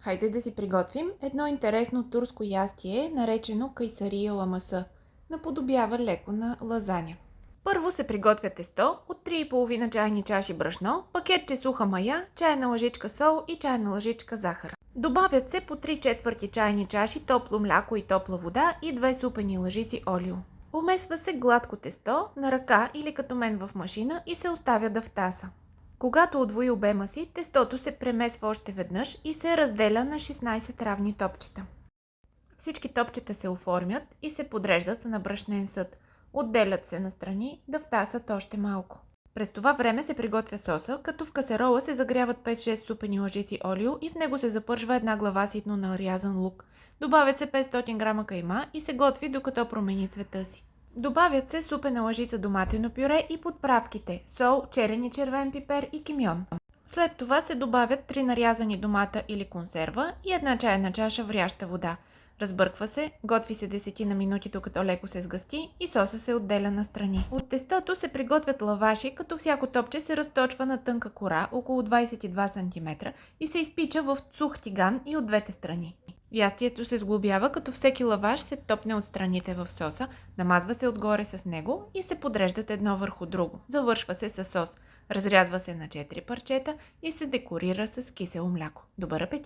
Хайде да си приготвим едно интересно турско ястие, наречено кайсария ламаса. Наподобява леко на лазаня. Първо се приготвя тесто от 3,5 чайни чаши брашно, пакетче суха мая, чайна лъжичка сол и чайна лъжичка захар. Добавят се по 3/4 чайни чаши топло мляко и топла вода и 2 супени лъжици олио. Умесва се гладко тесто на ръка или като мен в машина и се оставя да втаса. Когато удвои обема си, тестото се премесва още веднъж и се разделя на 16 равни топчета. Всички топчета се оформят и се подреждат на брашнен съд. Отделят се настрани да втасат още малко. През това време се приготвя соса, като в касерола се загряват 5-6 супени лъжици олио и в него се запържва една глава ситно нарязан лук. Добавят се 500 грама кайма и се готви докато промени цвета си. Добавят се супена лъжица доматено пюре и подправките – сол, черен и червен пипер и кимьон. След това се добавят 3 нарязани домата или консерва и една чайна чаша вряща вода. Разбърква се, готви се 10 на минути, докато леко се сгъсти и соса се отделя настрани. От тестото се приготвят лаваши, като всяко топче се разточва на тънка кора, около 22 см и се изпича в сух тиган и от двете страни. Ястието се сглобява, като всеки лаваш се топне от страните в соса, намазва се отгоре с него и се подреждат едно върху друго. Завършва се с сос. Разрязва се на 4 парчета и се декорира с кисело мляко. Добър апетит!